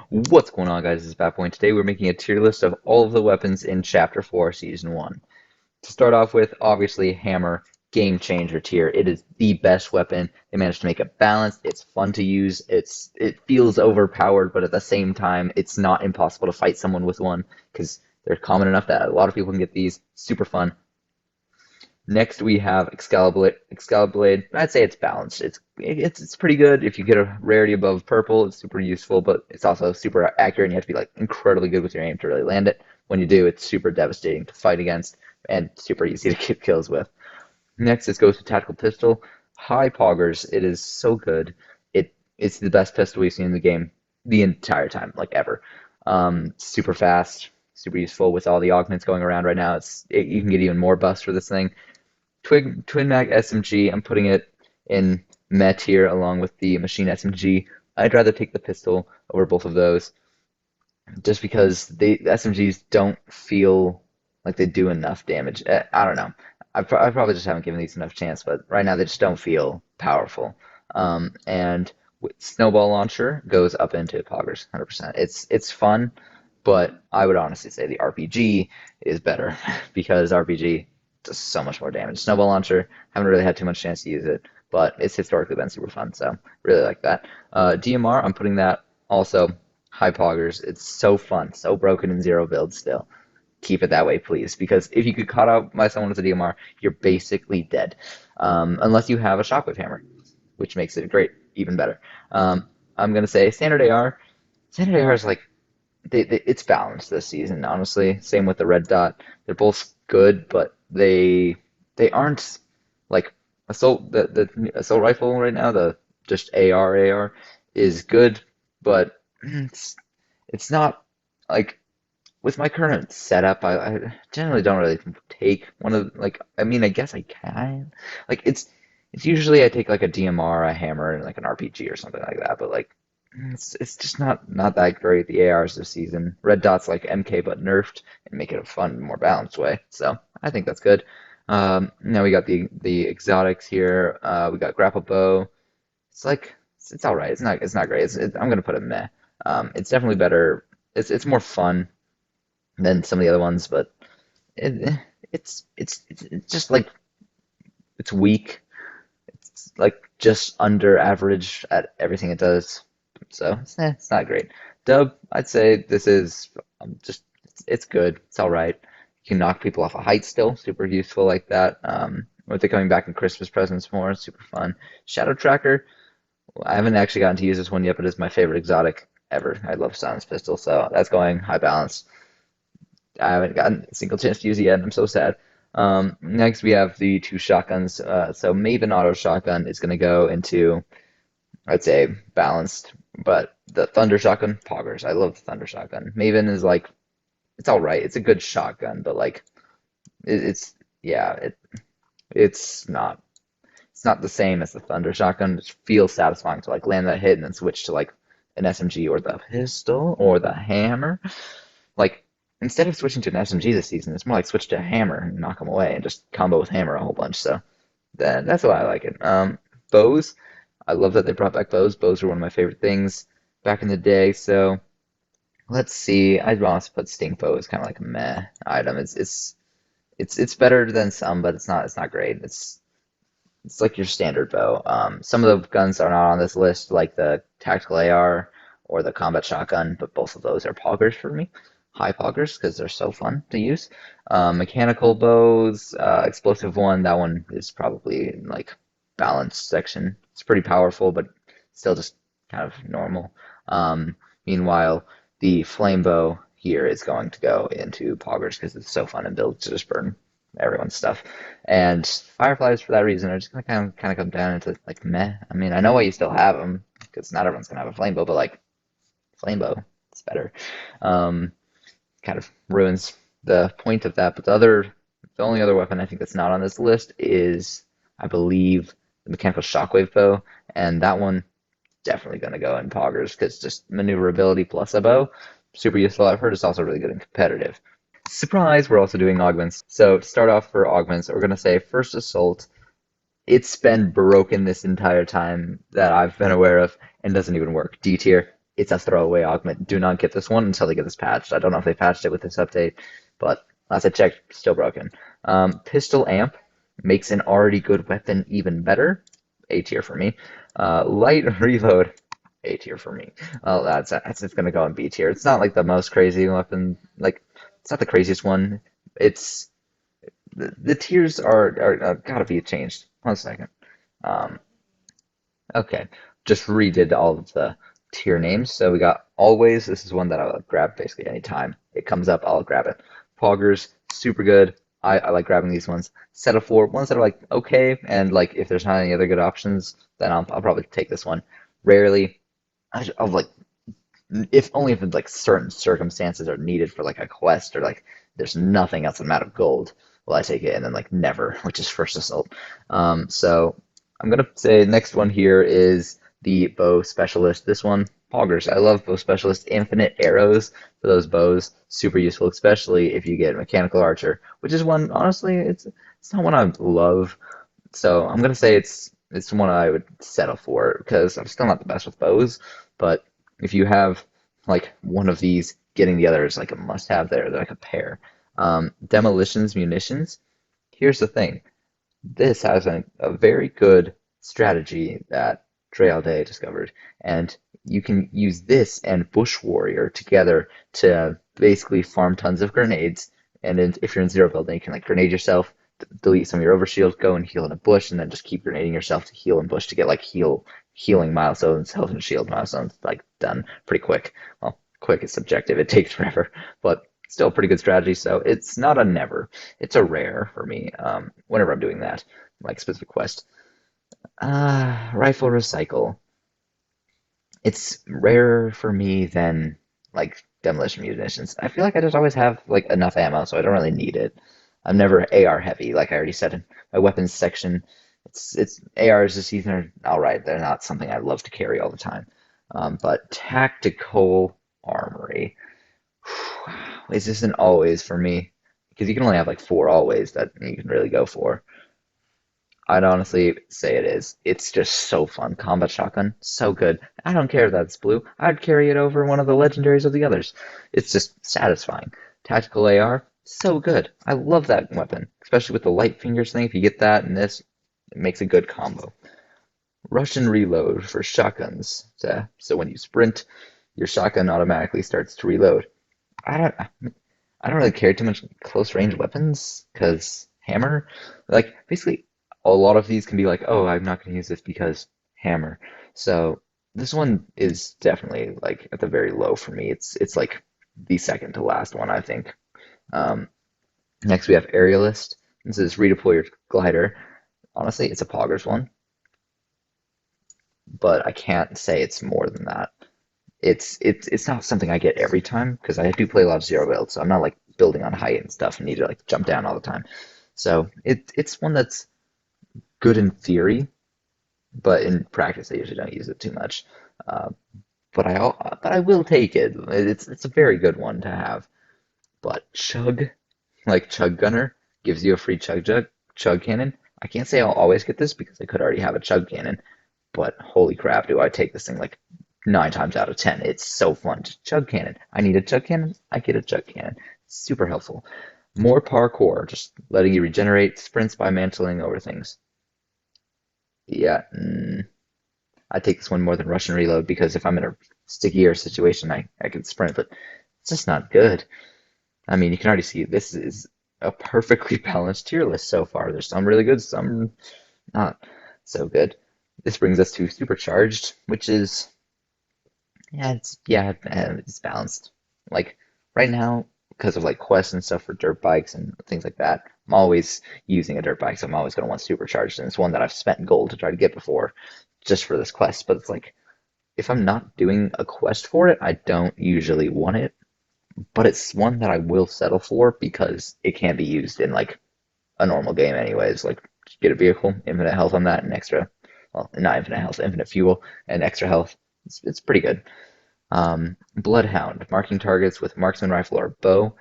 What's going on, guys? This is Bad Boy, and today we're making a tier list of all of the weapons in Chapter 4, Season 1. To start off with, obviously, Hammer, game changer tier. It is the best weapon. They managed to make it balanced. It's fun to use. It feels overpowered, but at the same time, it's not impossible to fight someone with one because they're common enough that a lot of people can get these. Super fun. Next, we have Excalibur. Excalibur. I'd say it's balanced. It's pretty good. If you get a rarity above purple, it's super useful, but it's also super accurate, and you have to be like incredibly good with your aim to really land it. When you do, it's super devastating to fight against and super easy to get kills with. Next, it goes to Tactical Pistol. High Poggers. It is so good. It's the best pistol we've seen in the game the entire time, like ever. Super fast, super useful with all the augments going around right now. You can get even more buffs for this thing. Twin Mag SMG, I'm putting it in Met here along with the Machine SMG. I'd rather take the pistol over both of those just because the SMGs don't feel like they do enough damage. I don't know. I probably just haven't given these enough chance, but right now they just don't feel powerful. And Snowball Launcher goes up into Poggers 100%. It's fun, but I would honestly say the RPG is better because RPG does so much more damage. Snowball Launcher, haven't really had too much chance to use it, but it's historically been super fun, so really like that. DMR, I'm putting that also high poggers. It's so fun, so broken in zero build still. Keep it that way, please, because if you get caught out by someone with a DMR, you're basically dead, unless you have a Shockwave Hammer, which makes it great, even better. I'm gonna say Standard AR. Standard AR is like it's balanced this season, honestly. Same with the red dot. They're both good, but they aren't like the assault rifle right now. The just AR is good, but it's not like with my current setup. I generally don't really take one of like. I mean, I guess I can. Like it's usually I take like a DMR, a hammer, and like an RPG or something like that. But like it's just not that great. The ARs this season. Red Dot's like MK but nerfed and make it a fun, more balanced way. So I think that's good. Now we got the exotics here. We got grapple bow. It's like it's all right. It's not great. I'm gonna put it meh. It's definitely better. It's more fun than some of the other ones, but it, it's just like it's weak. It's like just under average at everything it does. So it's not great. Dub, I'd say this is just it's good. It's all right. You can knock people off a height still, super useful like that. With it coming back in Christmas presents more, super fun. Shadow Tracker, well, I haven't actually gotten to use this one yet, but it's my favorite exotic ever. I love Silence Pistol, so that's going high balance. I haven't gotten a single chance to use it yet. I'm so sad. Next, we have the two shotguns. So Maven Auto Shotgun is going to go into, I'd say, balanced, but the Thunder Shotgun, poggers. I love the Thunder Shotgun. Maven is like, it's all right. It's a good shotgun, but like, it's yeah, it's not the same as the Thunder Shotgun. It feels satisfying to like land that hit and then switch to like an SMG or the pistol or the hammer. Like instead of switching to an SMG this season, it's more like switch to a hammer and knock them away and just combo with hammer a whole bunch. So that's why I like it. Bows, I love that they brought back bows. Bows were one of my favorite things back in the day. So let's see. I'd honestly put stink bow as kind of like a meh item. It's better than some, but it's not great. It's like your standard bow. Some of the guns are not on this list, like the tactical AR or the combat shotgun, but both of those are poggers for me. High poggers because they're so fun to use. Mechanical bows, explosive one. That one is probably in like balanced section. It's pretty powerful, but still just kind of normal. Meanwhile, the flame bow here is going to go into poggers because it's so fun and built to just burn everyone's stuff. And fireflies, for that reason, are just gonna kind of come down into like meh. I mean, I know why you still have them because not everyone's gonna have a flame bow, but like flame bow, it's better. Um, Kind of ruins the point of that. But the only other weapon I think that's not on this list is, I believe, the mechanical shockwave bow, and that one definitely gonna go in poggers because just maneuverability plus a bow, super useful. I've heard it's also really good in competitive. Surprise, we're also doing augments. So to start off for augments, we're gonna say first assault. It's been broken this entire time that I've been aware of and doesn't even work. D tier. It's a throwaway augment. Do not get this one until they get this patched. I don't know if they patched it with this update, but last I checked, still broken. Pistol amp makes an already good weapon even better. A tier for me. Light reload. A tier for me. Oh, that's it's gonna go in B tier. It's not like the most crazy weapon. Like it's not the craziest one. It's the tiers are gotta be changed. 1 second. Um, Okay, just redid all of the tier names. So we got always. This is one that I'll grab basically anytime it comes up. I'll grab it. Poggers, super good. I like grabbing these ones. Set of four ones that are like okay, and like if there's not any other good options, then I'll probably take this one. Rarely, I'll like if only if like certain circumstances are needed for like a quest or like there's nothing else in amount of gold. Well, I take it, and then like never, which is first assault. So I'm gonna say next one here is the bow specialist. This one, poggers. I love bow specialist. Infinite arrows for those bows, super useful, especially if you get mechanical archer, which is one. Honestly, it's not one I love. So I'm gonna say it's one I would settle for because I'm still not the best with bows, but if you have like one of these, getting the other is like a must-have there. They're like a pair. Demolitions, munitions. Here's the thing. This has a very good strategy that Day discovered, and you can use this and Bush Warrior together to basically farm tons of grenades. And if you're in zero build, then you can like grenade yourself, delete some of your overshield, go and heal in a bush, and then just keep grenading yourself to heal in bush to get like healing milestones, health and shield milestones, like done pretty quick. Well, quick is subjective; it takes forever, but still a pretty good strategy. So it's not a never; it's a rare for me. Whenever I'm doing that, like specific quest. Rifle recycle. It's rarer for me than like demolition munitions. I feel like I just always have like enough ammo, so I don't really need it. I'm never AR heavy, like I already said in my weapons section. It's ARs this season are all right. They're not something I love to carry all the time. But tactical armory is just an always for me because you can only have like four always that you can really go for. I'd honestly say it is. It's just so fun. Combat shotgun, so good. I don't care that it's blue. I'd carry it over one of the legendaries of the others. It's just satisfying. Tactical AR, so good. I love that weapon, especially with the light fingers thing. If you get that and this, it makes a good combo. Russian reload for shotguns. So when you sprint, your shotgun automatically starts to reload. I don't, I don't really care too much close range weapons because hammer, like basically a lot of these can be like, oh, I'm not going to use this because hammer. So this one is definitely like at the very low for me. It's like the second to last one, I think. Um, Next we have aerialist. This is redeploy your glider. Honestly, it's a poggers one, but I can't say it's more than that. It's not something I get every time because I do play a lot of zero build, so I'm not like building on height and stuff and need to like jump down all the time. So it's one that's good in theory, but in practice I usually don't use it too much. Uh, but I will take it. It's a very good one to have. But chug gunner gives you a free chug cannon. I can't say I'll always get this because I could already have a chug cannon, but holy crap, do I take this thing like 9 times out of 10. It's so fun. Just chug cannon. I need a chug cannon. I get a chug cannon. Super helpful. More parkour, just letting you regenerate sprints by mantling over things. Yeah, I take this one more than Russian reload because if I'm in a stickier situation, I can sprint, but it's just not good. I mean, you can already see this is a perfectly balanced tier list so far. There's some really good, some not so good. This brings us to supercharged, which is it's balanced. Like right now, because of like quests and stuff for dirt bikes and things like that, I'm always using a dirt bike, so I'm always going to want supercharged, and it's one that I've spent gold to try to get before, just for this quest. But it's like if I'm not doing a quest for it, I don't usually want it. But it's one that I will settle for because it can be used in like a normal game anyways. Like just get a vehicle, infinite health on that, and extra, well, not infinite health, infinite fuel and extra health. It's pretty good. Bloodhound, marking targets with marksman rifle or bow.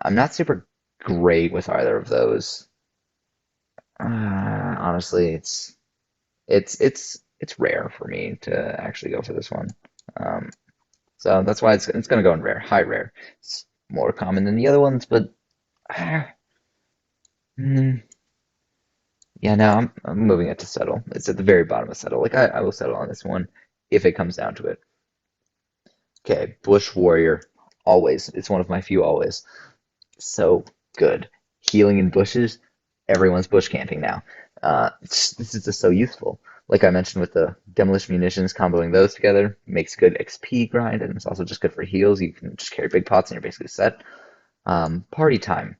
I'm not super great with either of those. Honestly, it's rare for me to actually go for this one. Um, So that's why it's gonna go in rare, high rare. It's more common than the other ones, but ah, mm, yeah, no, I'm moving it to settle. It's at the very bottom of settle. Like I will settle on this one if it comes down to it. Okay, Bush Warrior, always. It's one of my few always. So good. Healing in bushes, everyone's bush camping now. This is just so useful. Like I mentioned with the demolition munitions, comboing those together makes good XP grind, and it's also just good for heals. You can just carry big pots and you're basically set. Party time,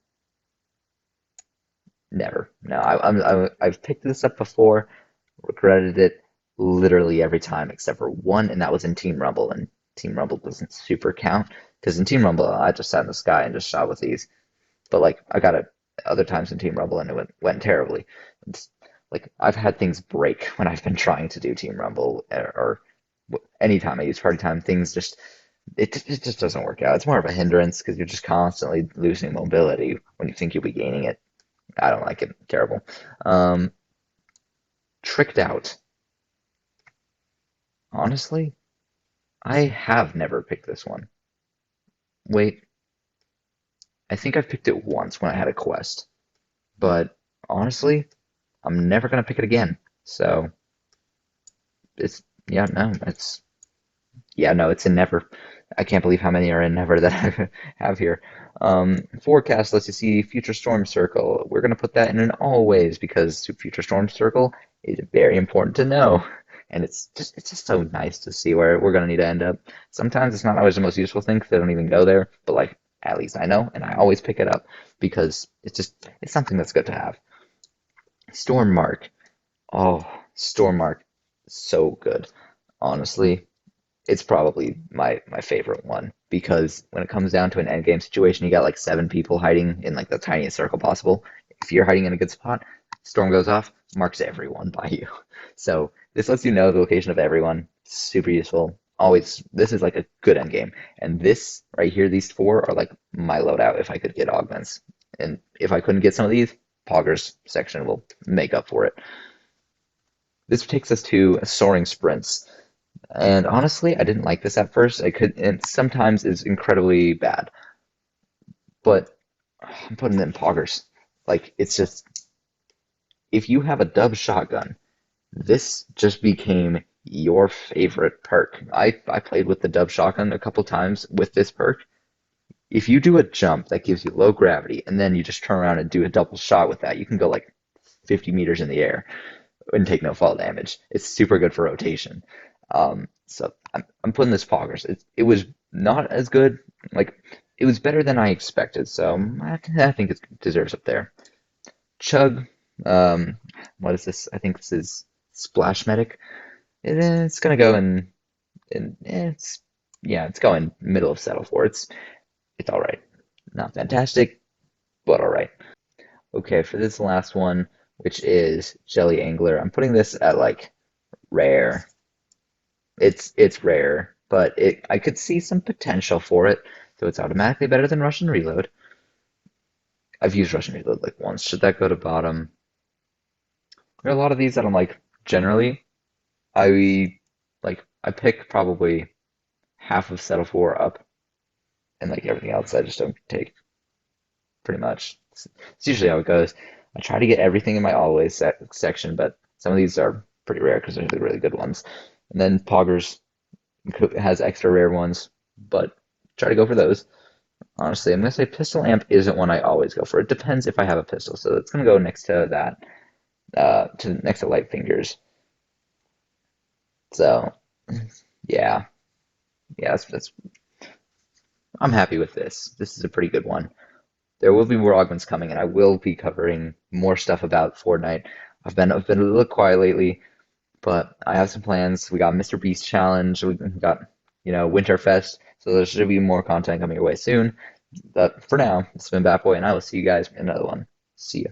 never. No, I've picked this up before, regretted it literally every time except for one, and that was in Team Rumble. And Team Rumble doesn't super count because in Team Rumble I just sat in the sky and just shot with these. But like I got it other times in Team Rumble and it went terribly. It's, like I've had things break when I've been trying to do Team Rumble or anytime I use Party Time, things just it just doesn't work out. It's more of a hindrance because you're just constantly losing mobility when you think you'll be gaining it. I don't like it. Terrible. Um, Tricked out. Honestly, I have never picked this one. Wait, I think I've picked it once when I had a quest, but honestly, I'm never gonna pick it again. So it's yeah, no, it's yeah, no, it's in Never. I can't believe how many are in Never that I have here. Forecast lets you see future storm circle. We're gonna put that in an always because future storm circle is very important to know. And it's just so nice to see where we're gonna need to end up. Sometimes it's not always the most useful thing because they don't even go there, but like at least I know, and I always pick it up because it's something that's good to have. Storm Mark. Oh, Storm Mark, so good. Honestly, it's probably my favorite one because when it comes down to an end game situation, you got like seven people hiding in like the tiniest circle possible. If you're hiding in a good spot, storm goes off, marks everyone by you. So this lets you know the location of everyone. Super useful. Always, this is like a good end game. And this right here, these four are like my loadout if I could get augments. And if I couldn't get some of these, Poggers section will make up for it. This takes us to soaring sprints. And honestly, I didn't like this at first. I could, and sometimes is incredibly bad. But I'm putting it in poggers. Like it's just if you have a dub shotgun, this just became your favorite perk. I played with the dub shotgun a couple times with this perk. If you do a jump that gives you low gravity and then you just turn around and do a double shot with that, you can go like 50 meters in the air and take no fall damage. It's super good for rotation. So I'm putting this poggers. It was not as good. Like it was better than I expected. So I think it deserves up there. Chug. Um, what is this? I think this is Splash Medic. It's gonna go in it's yeah, it's going middle of settle for. It's all right. Not fantastic, but all right. Okay, for this last one, which is Jelly Angler, I'm putting this at like rare. It's rare, but it I could see some potential for it, so it's automatically better than Russian Reload. I've used Russian Reload like once. Should that go to bottom? There are a lot of these that I'm like generally I pick probably half of Settle for up, and like everything else I just don't take pretty much. It's usually how it goes. I try to get everything in my always section, but some of these are pretty rare because they're the really good ones. And then Poggers has extra rare ones, but try to go for those. Honestly, I'm gonna say pistol amp isn't one I always go for. It depends if I have a pistol, so it's gonna go next to that, to next to light fingers. So yeah, yeah, I'm happy with this. This is a pretty good one. There will be more augments coming, and I will be covering more stuff about Fortnite. I've been a little quiet lately, but I have some plans. We got Mr. Beast Challenge. We got Winterfest. So there should be more content coming your way soon. But for now, it's been Bat Boy, and I will see you guys in another one. See ya.